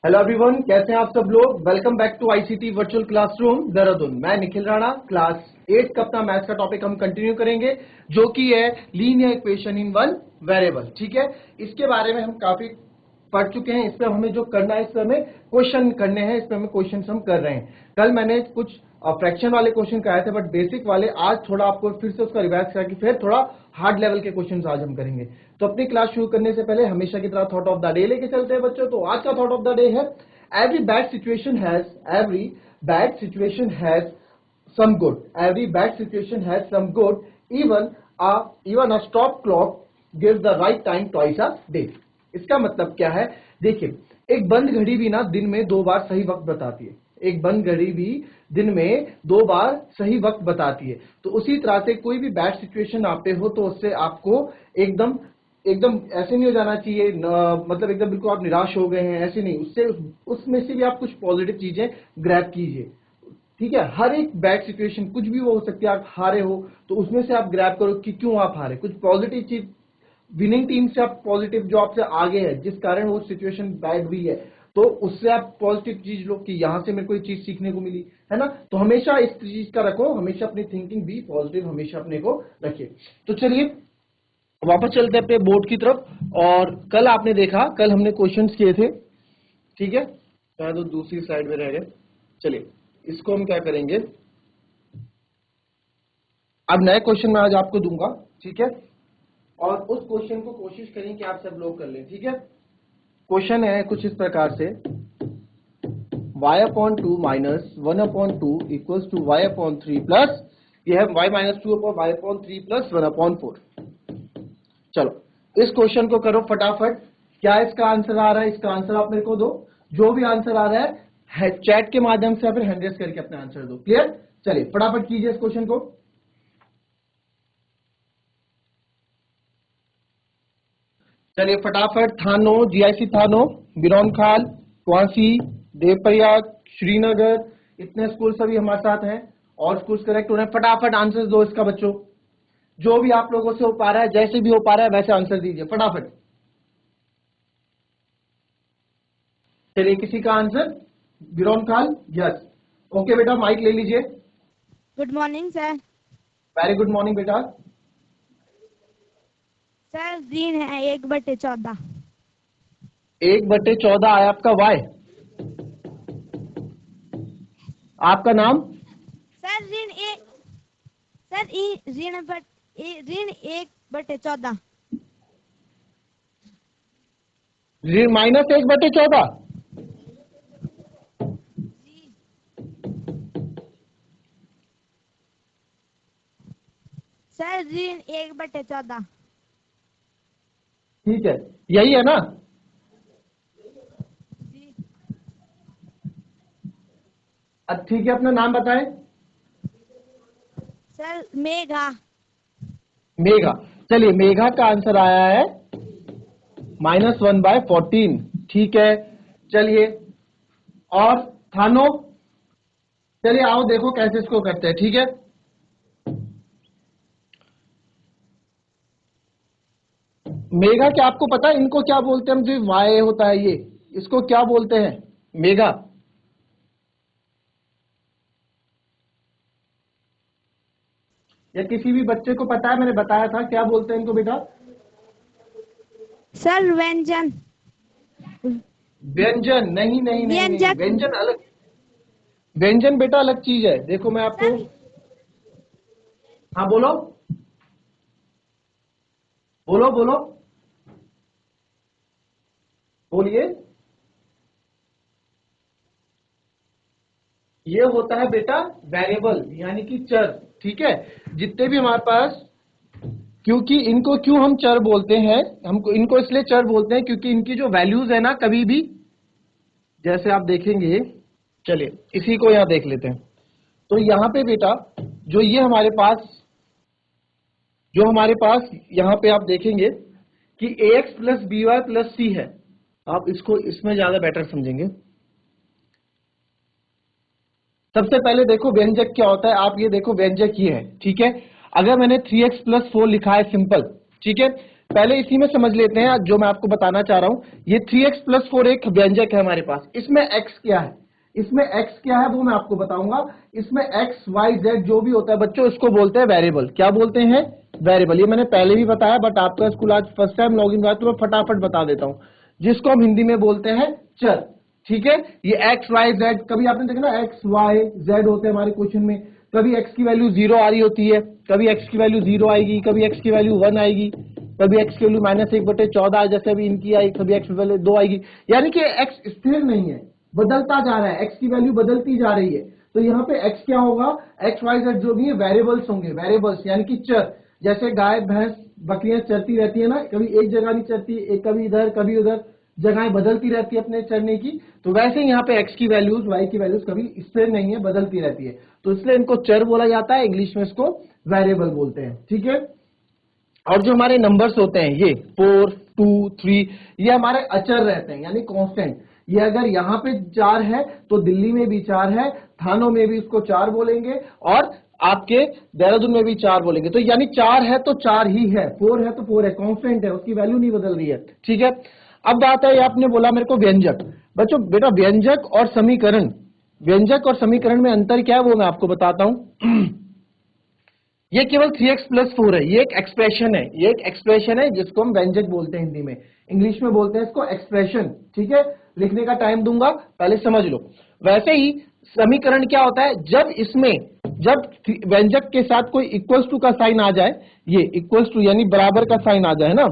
Hello everyone, कैसे हैं आप सब लोग। Welcome back to ICT virtual classroom Dehradun. मैं निखिल राणा, क्लास 8 का अपना मैथ्स का टॉपिक हम कंटिन्यू करेंगे, जो कि है linear equation in one variable. ठीक है, इसके बारे में हम काफी पढ़ चुके हैं। इस पर हमें जो करना है, इस पर हमें क्वेश्चन करने हैं, इस पर हमें क्वेश्चन हम कर रहे हैं। कल मैंने कुछ फ्रैक्शन वाले क्वेश्चन कराए थे, बट बेसिक वाले आज थोड़ा आपको फिर से उसका रिवाइज करके फिर थोड़ा हार्ड लेवल के क्वेश्चन आज हम करेंगे। तो अपनी क्लास शुरू करने से पहले हमेशा की तरह थॉट ऑफ द डे लेके चलते हैं बच्चों। तो आज का थॉट ऑफ द डे है every bad situation has some good. Every bad situation has some good. Even a stop clock gives the right time twice a day. इसका मतलब क्या है? देखिए, एक बंद घड़ी भी ना दिन में 2 बार सही वक्त बताती है। एक बंद घड़ी भी दिन में 2 बार सही वक्त बताती है। तो उसी तरह से कोई भी बैड सिचुएशन आते हो तो उससे आपको एकदम एकदम ऐसे नहीं हो जाना चाहिए, मतलब एकदम बिल्कुल आप निराश हो गए हैं, ऐसे नहीं। उससे उसमें से भी आप कुछ पॉजिटिव चीजें ग्रैब कीजिए। ठीक है, हर एक बैड सिचुएशन कुछ भी वो हो सकती है। आप हारे हो तो उसमें से आप ग्रैब करो कि क्यों आप हारे, कुछ पॉजिटिव चीज। विनिंग टीम से आप पॉजिटिव, जो आपसे आगे है, जिस कारण वो सिचुएशन बैड हुई है, तो उससे आप पॉजिटिव चीज लो कि यहां से मेरे को ये चीज सीखने को मिली है ना। तो हमेशा इस चीज का रखो, हमेशा अपनी थिंकिंग भी पॉजिटिव हमेशा अपने को रखिए। तो चलिए वापस चलते हैं अपने बोर्ड की तरफ। और कल आपने देखा, कल हमने क्वेश्चंस किए थे। ठीक है, तो दूसरी साइड में रह गए। चलिए इसको हम क्या करेंगे, अब नए क्वेश्चन में आज आपको दूंगा। ठीक है, और उस क्वेश्चन को कोशिश करें कि आप सब लोग कर लें। ठीक है, क्वेश्चन है कुछ इस प्रकार से, y/2 minus 1/2 equals to y/3 plus, यह है y-2/y/3 प्लस 1/4। चलो इस क्वेश्चन को करो फटाफट। क्या इसका आंसर आ रहा है? इसका आंसर आप मेरे को दो। जो भी आंसर आ रहा है चैट के माध्यम से या फिर हैंड रेज करके अपना आंसर दो। क्लियर? चलिए फटाफट कीजिए इस क्वेश्चन को। चलिए फटाफट। थानो, जीआईसी थानो, बिरौनखाल, कुआंसी, देवप्रयाग, श्रीनगर, इतने स्कूल सभी हमारे साथ हैं और स्कूल करेक्ट हो रहे हैं। फटाफट आंसर दो इसका बच्चों। जो भी आप लोगों से हो पा रहा है, जैसे भी हो पा रहा है वैसे आंसर दीजिए फटाफट। चलिए किसी का आंसर बिरौनखाल, यस। ओके बेटा, माइक ले लीजिए। Good morning sir. Very good morning बेटा। सर ऋण है 1/14। 1/14 आया आपका वाई। आपका नाम? सर ऋण एक, सर ऋण 1/14। -1/14। सर ऋण 1/14। ठीक है, यही है ना? अब ठीक है, अपना नाम बताएं। सर मेघा। मेघा। चलिए मेघा का आंसर आया है -1/14। ठीक है, चलिए। और थानो, चलिए आओ देखो कैसे इसको करते हैं। ठीक है, मेघा क्या आपको पता है इनको क्या बोलते हैं? जो वाई होता है ये, इसको क्या बोलते हैं मेघा? या किसी भी बच्चे को पता है? मैंने बताया था क्या बोलते हैं इनको बेटा? सर व्यंजन। व्यंजन? नहीं नहीं नहीं नहीं, व्यंजक। व्यंजन अलग। व्यंजन बेटा अलग चीज है। देखो मैं आपको, सर हाँ बोलो बोलो बोलो, बोलिए। ये होता है बेटा वेरिएबल, यानी कि चर। ठीक है, जितने भी हमारे पास, क्योंकि इनको क्यों हम चर बोलते हैं, हमको इनको इसलिए चर बोलते हैं क्योंकि इनकी जो वैल्यूज है ना, कभी भी, जैसे आप देखेंगे, चलिए इसी को यहां देख लेते हैं। तो यहां पे बेटा जो ये हमारे पास, जो हमारे पास यहां पे आप देखेंगे कि ax plus b y plus c है। आप इसको इसमें ज्यादा बेटर समझेंगे। सबसे पहले देखो व्यंजक क्या होता है। आप ये देखो व्यंजक ये है। ठीक है, अगर मैंने 3x + 4 लिखा है सिंपल, ठीक है, पहले इसी में समझ लेते हैं जो मैं आपको बताना चाह रहा हूं। ये 3x प्लस 4 एक व्यंजक है हमारे पास, इसमें x क्या है, इसमें x क्या है वो मैं आपको बताऊंगा। इसमें x y z जो भी होता है बच्चों इसको बोलते हैं वेरिएबल। क्या बोलते हैं? वेरिएबल। ये मैंने पहले भी बताया बट आपका स्कूल आज फर्स्ट टाइम लॉगिन हुआ तो मैं फटाफट बता देता हूं, जिसको हम हिंदी में बोलते हैं चर। ठीक है, ये x y z, कभी आपने देखा ना x y z होते हैं हमारे क्वेश्चन में, कभी x की वैल्यू 0 आ रही होती है, कभी x की वैल्यू 0 आएगी, कभी x की वैल्यू 1 आएगी, कभी x की वैल्यू -1/14 जैसे अभी इनकी आई, कभी x की वैल्यू 2 आएगी। यानी कि x स्थिर नहीं है, बदलता जा रहा है, x की वैल्यू बदलती जा रही है। तो यहाँ पे x क्या होगा, x y z जो भी है वेरिएबल्स होंगे, वेरिएबल्स यानी कि चर। जैसे गाय भैंस बकरियां चरती रहती है ना, कभी एक जगह नहीं चरती, एक कभी इधर कभी उधर, जगहें बदलती रहती है अपने चरने की। तो वैसे यहाँ पे x की वैल्यूज y की वैल्यूज कभी स्थिर नहीं है, बदलती रहती है। तो इसलिए इनको चर बोला जाता है, इंग्लिश में इसको वेरिएबल बोलते हैं। ठीक है, और जो हमारे नंबर्स होते हैं ये 4 2 3 ये हमारे अचर रहते हैं यानी कांस्टेंट। ये अगर यहाँ पे 4 है तो दिल्ली में भी 4 है, थानों में भी उसको 4 बोलेंगे, और आपके देहरादून में भी 4 बोलेंगे। तो यानी 4 है तो 4 ही है, 4 है तो 4 है, कांस्टेंट है, उसकी वैल्यू नहीं बदल रही है। ठीक है, अब बात है, आपने बोला मेरे को व्यंजक। बच्चों बेटा व्यंजक और समीकरण, व्यंजक और समीकरण में अंतर क्या है वो मैं आपको बताता हूं। ये केवल 3x प्लस 4 है, ये एक एक्सप्रेशन है, ये एक एक्सप्रेशन है जिसको हम व्यंजक बोलते हैं हिंदी में, इंग्लिश में बोलते हैं इसको एक्सप्रेशन। ठीक है, लिखने का टाइम दूंगा, पहले समझ लो। वैसे ही समीकरण क्या होता है, जब इसमें जब व्यंजक के साथ कोई इक्वल्स टू का साइन आ जाए, ये इक्वल्स टू यानी बराबर का साइन आ जाए ना,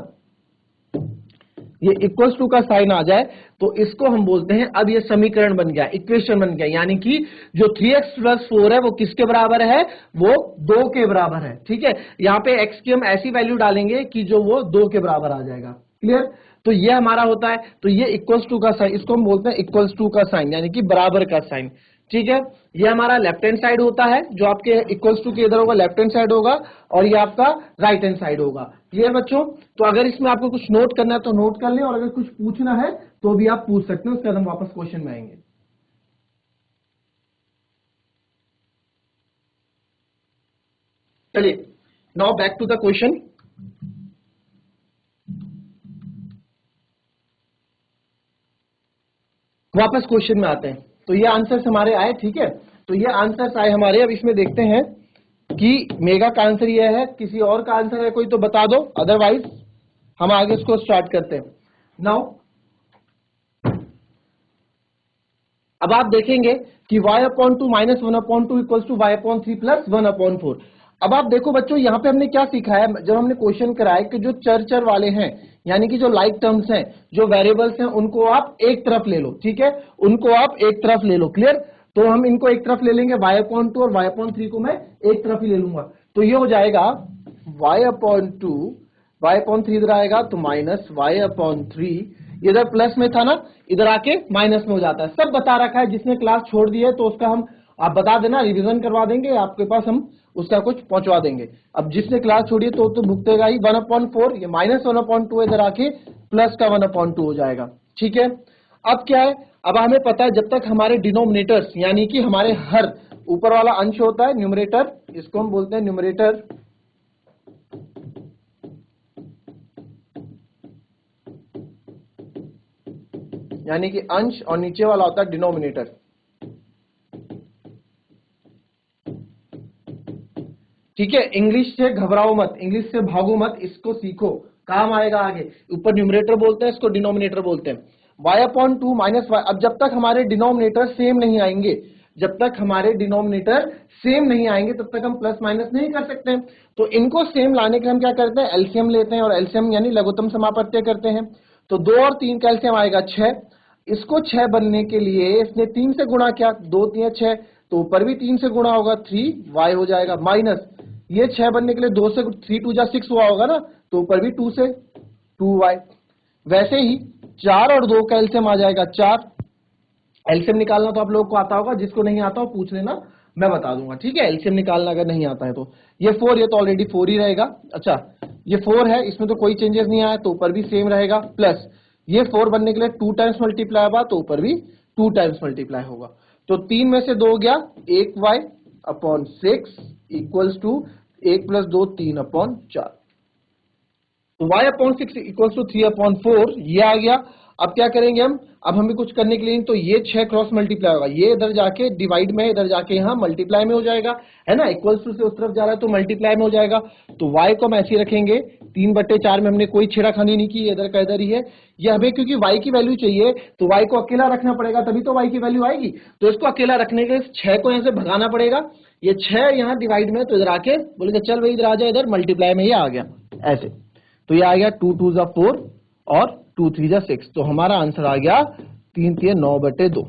ये इक्वल्स टू का साइन आ जाए तो इसको हम बोलते हैं, अब ये समीकरण बन गया, इक्वेशन बन गया। यानी कि जो 3x प्लस 4 है वो किसके बराबर है, वो 2 के बराबर है। ठीक है, यहाँ पे x की हम ऐसी वैल्यू डालेंगे कि जो वो 2 के बराबर आ जाएगा। क्लियर, तो ये हमारा होता है, तो ये इक्वल्स टू का साइन, इसको हम बोलते हैं इक्वल्स टू का साइन यानी कि बराबर का साइन। ठीक है, ये हमारा लेफ्ट हैंड साइड होता है, जो आपके इक्वल्स टू के इधर होगा लेफ्ट हैंड साइड होगा, और ये आपका राइट हैंड साइड होगा। क्लियर बच्चों, तो अगर इसमें आपको कुछ नोट करना है तो नोट कर लें, और अगर कुछ पूछना है तो भी आप पूछ सकते हैं, उसके बाद हम वापस क्वेश्चन में आएंगे। चलिए, now back to the question. वापस क्वेश्चन में आते हैं। तो ये आंसर्स हमारे आए। ठीक है, तो ये आंसर्स आए हमारे। अब इसमें देखते हैं कि मेगा का आंसर ये है, किसी और का आंसर है कोई तो बता दो, अदरवाइज हम आगे इसको स्टार्ट करते हैं। नाउ अब आप देखेंगे कि y/2 -1/2 equals to y/3 plus 1/4। अब आप देखो बच्चों, यहां पे हमने क्या सीखा है, जब हमने क्वेश्चन कराया कि जो चर वाले हैं यानी कि जो लाइक टर्म्स हैं, जो वेरिएबल्स हैं, उनको आप एक तरफ ले लो। ठीक है, उनको आप एक तरफ ले लो। क्लियर, तो हम इनको एक तरफ ले लेंगे, y/2 और y/3 को मैं एक तरफ ही ले लूंगा। तो ये हो जाएगा y/2, y/3 इधर आएगा तो माइनस y/3, इधर प्लस में था ना, इधर आके माइनस में हो जाता है। सब बता रखा है, जिसने क्लास छोड़ दी है तो उसका हम आप बता देना, रिवीजन करवा देंगे आपके पास, हम उसका कुछ पहुंचवा देंगे। अब जिसने क्लास छोड़ी है तो भुगतेगा ही। 1/4 ये -1/2 इधर आके प्लस का 1/2 हो जाएगा। ठीक है, अब क्या है, अब हमें पता है जब तक हमारे डिनोमिनेटर्स यानी कि हमारे हर ऊपर वाला अंश होता है न्यूमरेटर, इसको हम बोलते हैं न्यूमरेटर, यानी कि अंश, और नीचे वाला होता है डिनोमिनेटर। ठीक है, इंग्लिश से घबराओ मत, इंग्लिश से भागो मत, इसको सीखो, काम आएगा आगे। ऊपर न्यूमरेटर बोलते हैं, इसको डिनोमिनेटर बोलते हैं। y/2 माइनस y, अब जब तक हमारे डिनोमिनेटर सेम नहीं आएंगे, जब तक हमारे डिनोमिनेटर सेम नहीं आएंगे तब तक हम प्लस माइनस नहीं कर सकते। तो इनको सेम लाने के हम क्या करते हैं, एलसीएम लेते हैं, और एलसीएम यानी लघुत्तम समापत्य करते हैं। तो 2 और 3 का एलसीएम आएगा 6। इसको 6 बनने के लिए इसने 3 से गुणा किया, 2 3 6, तो ऊपर भी 3 से गुणा होगा, 3y हो जाएगा, माइनस ये 6 बनने के लिए 2 से 3 2 जा 6 हुआ होगा ना, तो ऊपर भी 2 से 2y। वैसे ही 4 और 2 का एलसीएम आ जाएगा 4। एलसीएम निकालना तो आप लोगों को आता होगा, जिसको नहीं आता हो पूछ लेना, मैं बता दूंगा। ठीक है, एलसीएम निकालना अगर नहीं आता है तो ये 4, ये तो ऑलरेडी 4 ही रहेगा। अच्छा, ये 4 है, इसमें तो कोई चेंजेस नहीं आया, तो ऊपर भी सेम रहेगा, प्लस ये 4 बनने के लिए 2 टाइम्स मल्टीप्लाई होगा, तो ऊपर भी 2 टाइम्स मल्टीप्लाई होगा। तो 3 में से 2 गया, 1y/6 इक्वल्स टू 1 + 2 3/4। तो y अपॉन 6 इक्वल्स टू 3/4 ये आ गया। अब क्या करेंगे हम, अब हमें कुछ करने के लिए नहीं, तो ये 6 क्रॉस मल्टीप्लाई होगा, ये इधर जाके डिवाइड में, इधर जाके यहाँ मल्टीप्लाई में हो जाएगा, है ना, इक्वल्स टू से उस तरफ जा रहा है तो मल्टीप्लाई में हो जाएगा। तो y को हम ऐसे ही रखेंगे, 3/4 में हमने कोई छेड़ाखानी नहीं की, इधर का इधर ही है। ये हमें क्योंकि y की वैल्यू चाहिए तो y को अकेला रखना पड़ेगा, तभी तो y की वैल्यू आएगी। तो इसको अकेला रखने के 6 को यहाँ से भगाना पड़ेगा, ये 6 यहाँ डिवाइड में, तो इधर आके बोलेंगे चल भाई इधर आ जाए, इधर मल्टीप्लाई में ये आ गया ऐसे। तो ये आ गया 2 2 जा 4 और 2 3 जा 6। तो हमारा आंसर आ गया 3 3 9/2।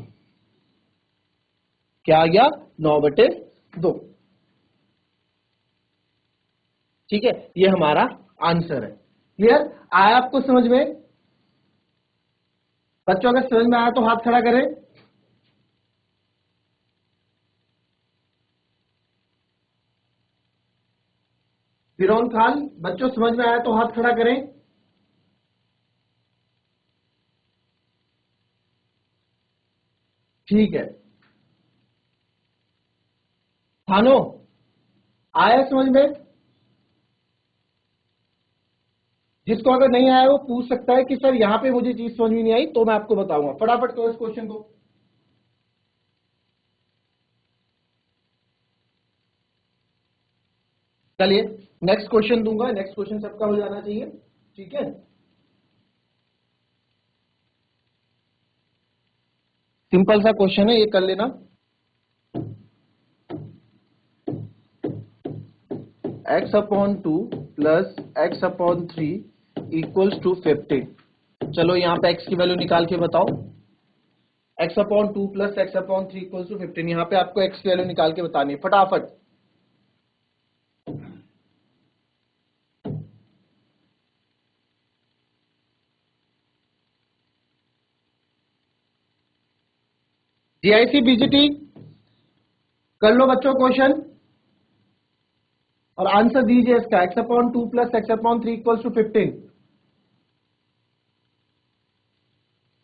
क्या आ गया, 9/2। ठीक है, ये हमारा आंसर है। क्लियर आया आपको समझ में? बच्चों अगर समझ में आया तो हाथ खड़ा करें। फिरौन खान, बच्चों समझ में आया तो हाथ खड़ा करें। ठीक है, थानो आया समझ में? जिसको अगर नहीं आया वो पूछ सकता है कि सर यहां पे मुझे चीज समझ में नहीं आई, तो मैं आपको बताऊंगा। फटाफट करो इस क्वेश्चन को। चलिए नेक्स्ट क्वेश्चन दूंगा, नेक्स्ट क्वेश्चन सबका हो जाना चाहिए। ठीक है, सिंपल सा क्वेश्चन है, ये कर लेना। x/2 plus x/3 equals to 15। चलो यहाँ पे x की वैल्यू निकाल के बताओ। x/2 plus x/3 equals to 15, यहाँ पे आपको x की वैल्यू निकाल के बतानी है फटाफट। जीआईसी बीजीटी कर लो बच्चों क्वेश्चन और आंसर दीजिए इसका। x/2 plus x/3 equals to 15।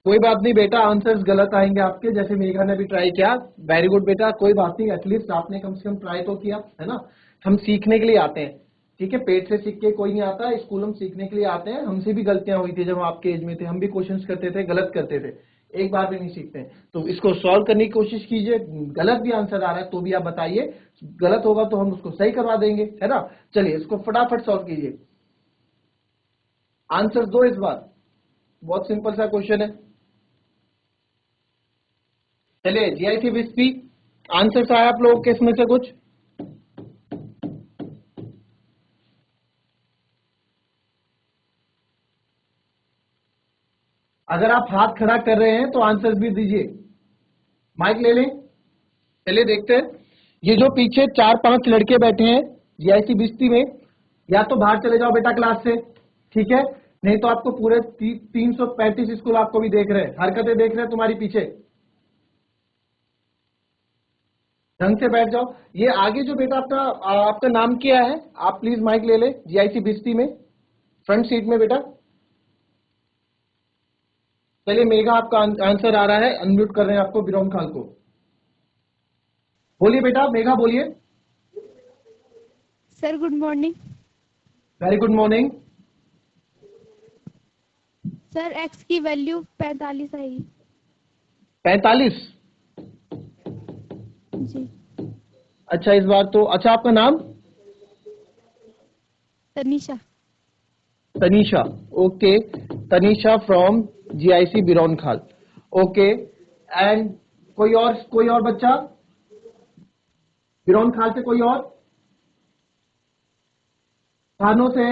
कोई बात नहीं बेटा, आंसर्स गलत आएंगे आपके, जैसे मेघा ने भी ट्राई किया। वेरी गुड बेटा, कोई बात नहीं, एटलीस्ट आपने कम से कम ट्राई तो किया, है ना। हम सीखने के लिए आते हैं, ठीक है, पेट से सीख के कोई नहीं आता, स्कूल हम सीखने के लिए आते हैं। हमसे भी गलतियां हुई थी जब हम आपके एज में थे, हम भी क्वेश्चंस करते थे, गलत करते थे, एक बार भी नहीं सीखते। तो इसको सॉल्व करने की कोशिश कीजिए। गलत भी आंसर आ रहा है तो भी आप बताइए, गलत होगा तो हम उसको सही करवा देंगे, है ना। चलिए इसको फटाफट सॉल्व कीजिए, आंसर दो इस बार। बहुत सिंपल सा क्वेश्चन है। चलिए जीआईसी बीजीटी आंसर आया आप लोगों के इसमें से कुछ? अगर आप हाथ खड़ा कर रहे हैं तो आंसर भी दीजिए, माइक ले लें। चलिए देखते हैं, ये जो पीछे 4-5 लड़के बैठे हैं जीआईसी बीजीटी में, या तो बाहर चले जाओ बेटा क्लास से, ठीक है, नहीं तो आपको पूरे 335 स्कूल आपको भी देख रहे हैं, हरकतें देख रहे हैं तुम्हारी पीछे। ढंग से बैठ जाओ। ये आगे जो बेटा आपका नाम क्या है, आप प्लीज माइक ले ले जीआईसी बीजीटी में, फ्रंट सीट में बेटा। चलिए मेघा आपका आंसर आ रहा है, अनम्यूट कर रहे हैं आपको, बिरोम खान को बोलिए बेटा, मेघा बोलिए। Sir good morning. Very good morning. Sir x की वैल्यू 45 आएगी। 45? जी। अच्छा इस बार तो, अच्छा आपका नाम? Tanisha. Tanisha, okay, Tanisha from GIC Bironkhal, okay. And कोई और बच्चा बिरौन खाल से? कोई और? थानों से?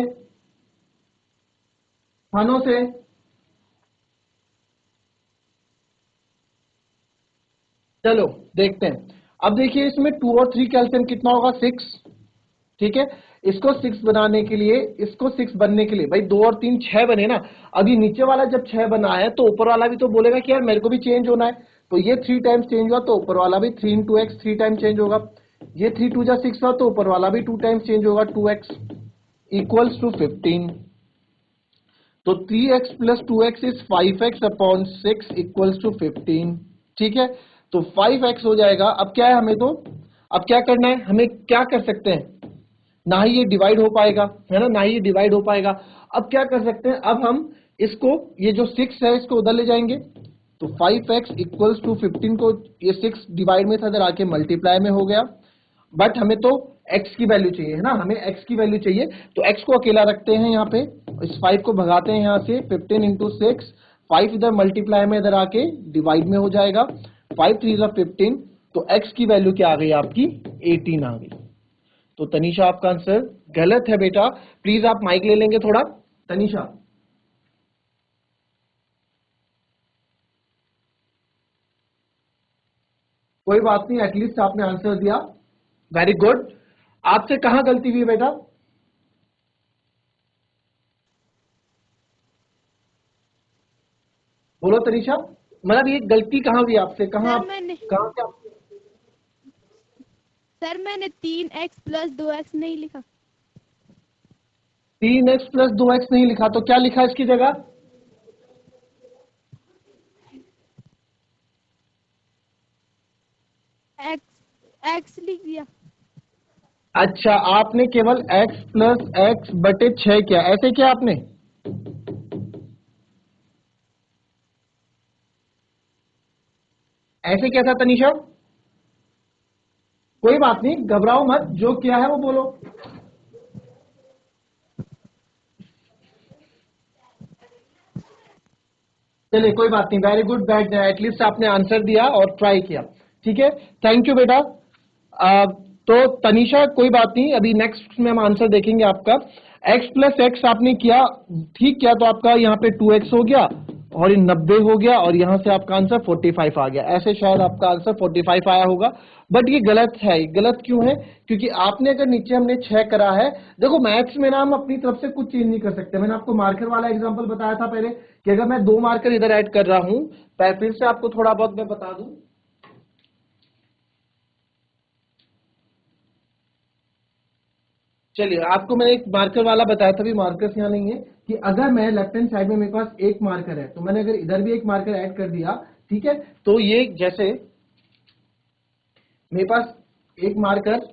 चलो देखते हैं। अब देखिए इसमें 2 और 3 का एलसीएम कितना होगा? 6, ठीक है। इसको 6 बनाने के लिए, इसको 6 बनने के लिए, भाई 2 और 3 6 बने ना। अभी नीचे वाला जब 6 बना है तो ऊपर वाला भी तो बोलेगा कि यार मेरे को भी चेंज होना है, तो ये 3 टाइम्स चेंज हुआ तो ऊपर वाला भी 3 × x 3 टाइम्स चेंज होगा। ये 3 2 जा 6 हुआ तो ऊपर वाला भी 2 टाइम्स चेंज होगा, 2x इक्वल्स टू 15। तो 3x plus 2x is 5x/6 equals to 15, ठीक है। तो 5x हो जाएगा। अब क्या है हमें, तो अब क्या करना है, हमें क्या कर सकते हैं, ना ही ये डिवाइड हो पाएगा, है ना, ना ही ये डिवाइड हो पाएगा। अब क्या कर सकते हैं, अब हम इसको, ये जो 6 है इसको उधर ले जाएंगे, तो 5x इक्वल्स टू 15 को ये 6 डिवाइड में था, इधर आके मल्टीप्लाई में हो गया। बट हमें तो x की वैल्यू चाहिए, है ना, हमें x की वैल्यू चाहिए, तो x को अकेला रखते हैं यहाँ पे, इस 5 को भगाते हैं यहाँ से, 15 इंटू 6, 5 इधर मल्टीप्लाई में, इधर आके डिवाइड में हो जाएगा, 5 3 15, तो x की वैल्यू क्या आ गई आपकी, 18 आ गई। तो तनीषा आपका आंसर गलत है बेटा, प्लीज आप माइक ले लेंगे थोड़ा, तनीषा। कोई बात नहीं, एटलीस्ट आपने आंसर दिया, वेरी गुड। आपसे कहां गलती हुई बेटा, बोलो तनीषा, मतलब ये गलती कहां हुई आपसे, कहां सर आप, मैंने कहां से सर मैंने 3x प्लस 2x नहीं लिखा। 3x प्लस 2x नहीं लिखा, तो क्या लिखा इसकी जगह, x लिख दिया। अच्छा आपने केवल x प्लस एक्स बटे 6 किया, ऐसे किया आपने, ऐसे क्या था तनीषा, कोई बात नहीं, घबराओ मत, जो किया है वो बोलो। चलिए कोई बात नहीं, वेरी गुड, बैठ जाए, एटलीस्ट आपने आंसर दिया और ट्राई किया, ठीक है, थैंक यू बेटा। तो तनीषा कोई बात नहीं, अभी नेक्स्ट में हम आंसर देखेंगे आपका। x प्लस एक्स आपने किया, ठीक किया, तो आपका यहाँ पे 2x हो गया और ये 90 हो गया, और यहां से आपका आंसर 45 आ गया, ऐसे शायद आपका आंसर 45 आया होगा, बट ये गलत है। गलत क्यों है, क्योंकि आपने अगर नीचे हमने 6 करा है, देखो मैथ्स में ना हम अपनी तरफ से कुछ चेंज नहीं कर सकते, मैंने आपको मार्कर वाला एग्जांपल बताया था पहले, कि अगर मैं 2 मार्कर इधर ऐड कर रहा हूं, फिर से आपको थोड़ा बहुत मैं बता दूं, चलिए आपको मैंने एक मार्कर वाला बताया था, भी मार्कर्स यहाँ नहीं है, कि अगर मैं लेफ्ट हैंड साइड में मेरे पास एक मार्कर है, तो मैंने अगर इधर भी एक मार्कर ऐड कर दिया, ठीक है, तो ये जैसे मेरे पास एक मार्कर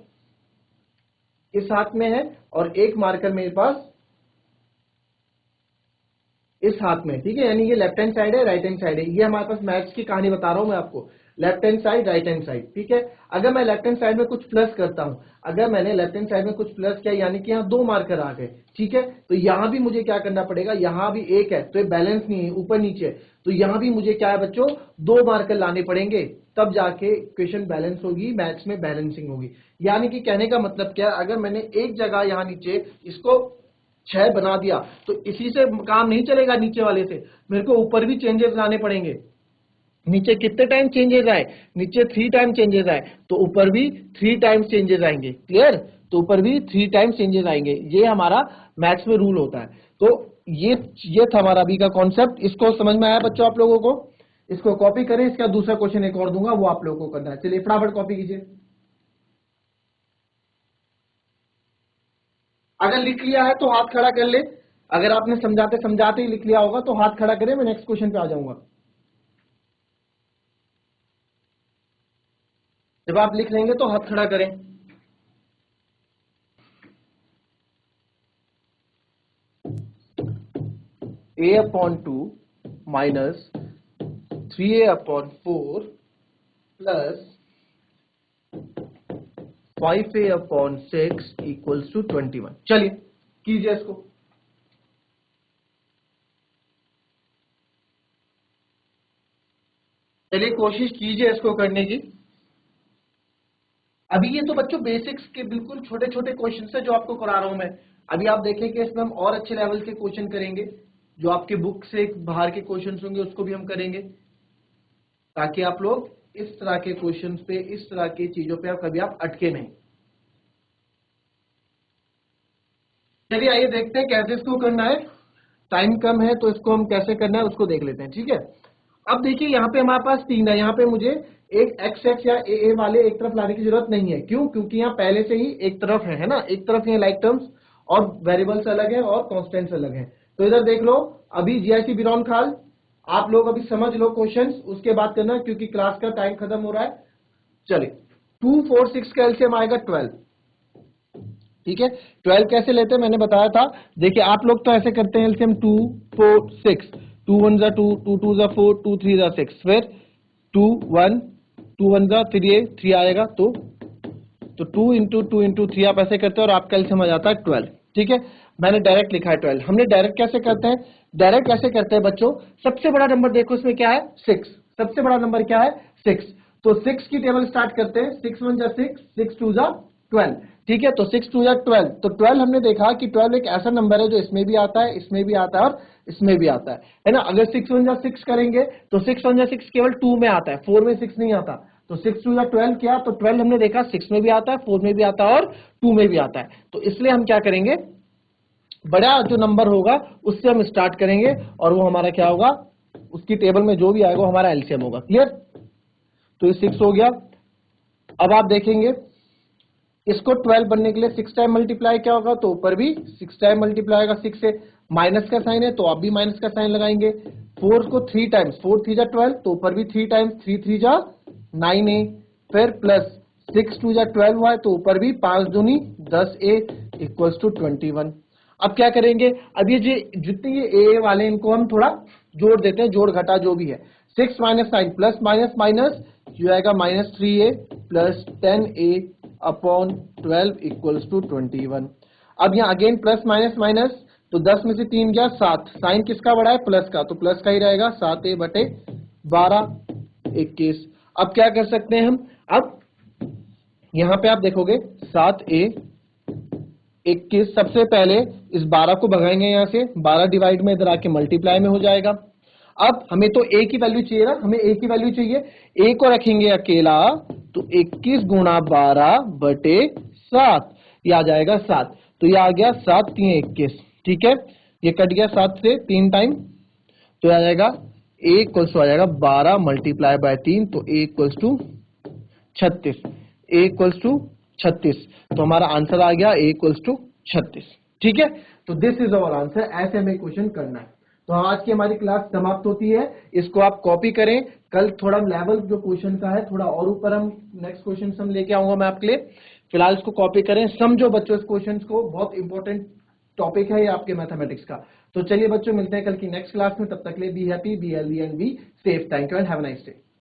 इस हाथ में है और एक मार्कर मेरे पास इस हाथ में, ठीक है, यानी ये लेफ्ट हैंड साइड है, राइट हैंड साइड है, ये हमारे पास मैथ्स की कहानी बता रहा हूं मैं आपको, left hand side right hand side, ठीक है। अगर मैं लेफ्ट हैंड साइड में कुछ प्लस करता हूं, अगर मैंने लेफ्ट हैंड साइड में कुछ प्लस किया, यानी कि यहाँ 2 मार्कर आ गए, ठीक है, तो यहां भी मुझे क्या करना पड़ेगा, यहां भी एक है, तो ये बैलेंस नहीं है, ऊपर नीचे, तो यहां भी मुझे क्या है बच्चों, 2 मार्कर लाने पड़ेंगे, तब जाके इक्वेशन बैलेंस होगी, मैथ्स में बैलेंसिंग होगी। यानी कि कहने का मतलब क्या है, अगर मैंने एक जगह यहां नीचे इसको 6 बना दिया, तो इसी से काम नहीं चलेगा, नीचे वाले से मेरे को ऊपर भी चेंजेस लाने पड़ेंगे। नीचे कितने टाइम चेंजेस आए, नीचे 3 टाइम चेंजेस आए, तो ऊपर भी 3 टाइम्स चेंजेस आएंगे, क्लियर, तो ऊपर भी 3 टाइम्स चेंजेस आएंगे, ये हमारा मैथ्स में रूल होता है। तो ये था हमारा अभी का कॉन्सेप्ट, इसको समझ में आया बच्चों आप लोगों को, इसको कॉपी करें, इसका दूसरा क्वेश्चन एक और दूंगा, वो आप लोगों को करना है, चलिए फटाफट कॉपी कीजिए। अगर लिख लिया है तो हाथ खड़ा कर ले, अगर आपने समझाते समझाते ही लिख लिया होगा तो हाथ खड़ा करें, मैं नेक्स्ट क्वेश्चन पे आ जाऊंगा। जब आप लिख लेंगे तो हाथ खड़ा करें। a upon 2 minus 3a upon 4 plus 5a upon 6 equals to 21। चलिए कीजिए इसको, चलिए कोशिश कीजिए इसको करने की। अभी ये तो बच्चों बेसिक्स के बिल्कुल छोटे छोटे क्वेश्चन है जो आपको करा रहा हूं मैं, अभी आप देखेंगे इसमें हम और अच्छे लेवल के क्वेश्चन करेंगे, जो आपके बुक से बाहर के क्वेश्चन होंगे उसको भी हम करेंगे, ताकि आप लोग इस तरह के क्वेश्चंस पे, इस तरह की चीजों पे कभी आप अटके नहीं। चलिए आइए देखते हैं कैसे इसको करना है, टाइम कम है तो इसको हम कैसे करना है उसको देख लेते हैं, ठीक है। अब देखिए यहाँ पे हमारे पास 3 है, यहाँ पे मुझे एक एक्स एक्स या ए वाले एक तरफ लाने की जरूरत नहीं है, क्यों, क्योंकि यहाँ पहले से ही एक तरफ है ना, एक तरफ ये लाइक टर्म्स और वेरिएबल्स अलग है और कॉन्स्टेंट्स अलग है। तो इधर देख लो, अभी जीआईसी बिरौन खाल, आप लोग अभी समझ लो क्वेश्चन, उसके बाद करना, क्योंकि क्लास का टाइम खत्म हो रहा है। चलिए 2 4 6 का एलसीएम आएगा 12, ठीक है। 12 कैसे लेते हैं मैंने बताया था। देखिए आप लोग तो ऐसे करते हैं एलसीएम 2 4 6, 2 1 जा 2, 2 2 जा 4, 2 3 जा 6, फिर 2 1, 2 1 जा 3 आएगा, तो 2 इंटू 2 इंटू 3 आप ऐसे करते हैं और आपका एलसीएम आ जाता है 12। ठीक है, मैंने डायरेक्ट लिखा है 12। हमने डायरेक्ट कैसे करते हैं, डायरेक्ट कैसे करते हैं बच्चों, सबसे बड़ा नंबर देखो इसमें क्या है 6, सबसे बड़ा नंबर क्या है 6, तो 6 की टेबल स्टार्ट करते हैं, 6 1 जा 6, 6 2 जा 12। ठीक है, तो 6 2 जा 12, तो 12 हमने देखा कि 12 एक ऐसा नंबर है जो इसमें भी आता है, इसमें भी आता है और इसमें भी आता है ना। अगर 6 1 जा 6 करेंगे तो 6 1 जा 6 केवल 2 में आता है, 4 में 6 नहीं आता। तो 6 2 जा 12 क्या, तो 12 हमने देखा 6 में भी आता है, 4 में भी आता है और 2 में भी आता है। तो इसलिए हम क्या करेंगे, बड़ा जो नंबर होगा उससे हम स्टार्ट करेंगे और वो हमारा क्या होगा, उसकी टेबल में जो भी आएगा वो हमारा एलसीएम होगा। क्लियर, तो ये 6 हो गया। अब आप देखेंगे इसको 12 बनने के लिए 6 टाइम मल्टीप्लाई क्या होगा, तो ऊपर भी 6 टाइम मल्टीप्लाई होगा, 6 से माइनस का साइन है तो आप भी माइनस का साइन लगाएंगे। 4 को 3 टाइम्स, 4 3 जा 12, तो ऊपर भी 3 टाइम्स, 3 3 जा 9a, फिर प्लस 6 2 जा 12 हुआ है तो ऊपर भी 5 दूनी 10a इक्वल्स टू 21। अब क्या करेंगे, अब ये जितने ये ए वाले इनको हम थोड़ा जोड़ देते हैं, जोड़ घटा जो भी है। 6 माइनस 9 प्लस माइनस माइनस जो आएगा minus 3a plus 10a upon 12 equals to 21। अब यहाँ अगेन प्लस माइनस माइनस, तो 10 में से 3 गया 7, साइन किसका बड़ा है प्लस का, तो प्लस का ही रहेगा, 7a बटे 12 21। अब क्या कर सकते हैं हम, अब यहां पे आप देखोगे 7a 21, सबसे पहले इस 12 को भगाएंगे यहां से, 12 डिवाइड में इधर आके मल्टीप्लाई में हो जाएगा। अब हमें तो a की वैल्यू चाहिए ना, हमें a की वैल्यू चाहिए, a को रखेंगे अकेला तो 21 गुणा 12 बटे 7, ये आ जाएगा 7, तो ये आ गया 7 3 21। ठीक है, ये कट गया 7 से 3 टाइम, तो आ जाएगा a इक्वल्स टू आ जाएगा 12 मल्टीप्लाई बाय 3, तो a equals to 36, a equals to 36, तो हमारा आंसर आ गया a इक्वल्स टू 36। ठीक है, तो दिस इज अवर आंसर, ऐसे हमें क्वेश्चन करना है। तो आज की हमारी क्लास समाप्त होती है, इसको आप कॉपी करें, कल थोड़ा लेवल जो क्वेश्चन का है थोड़ा और ऊपर हम नेक्स्ट क्वेश्चन हम लेके आऊंगा मैं आपके लिए, फिलहाल इसको कॉपी करें, समझो बच्चों इस क्वेश्चन को, बहुत इंपॉर्टेंट टॉपिक है ये आपके मैथमेटिक्स का। तो चलिए बच्चों मिलते हैं कल की नेक्स्ट क्लास में, तब तक के लिए be happy, be healthy and be safe. Thank you and have a nice day.